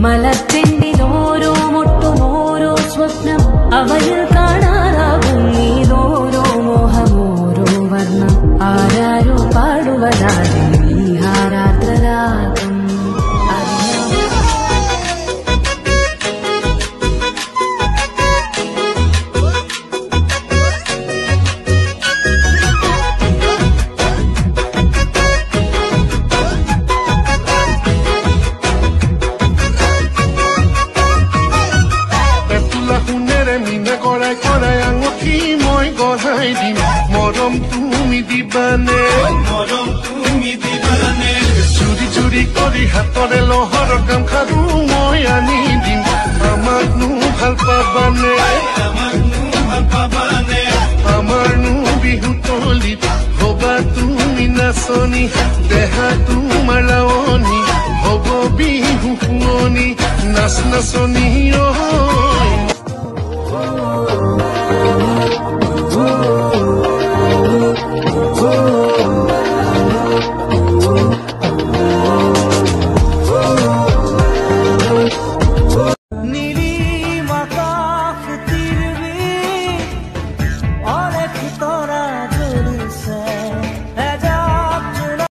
മലത്തെണ്ടിലോരോ മുട്ടും ഓരോ സ്വപ്നം അവയിൽ കാണാറാകും നീതോരോ മോഹമോരോ വർണ്ണം ആരാരോ പാടുവതാതെ വിഹാരാത്രരാഗം মরম তুমি দিবানে চুরি চুরি কৰি হাতৰে লহৰ গামখাৰু মই আনি দিম আমাকনো ভাল পাবানে আমাৰনো বিহু তলিত হবা তুমি নাচনি দেহা তোমাৰ লাৱনি হব বিহু শুৱনি নাচ নাচনি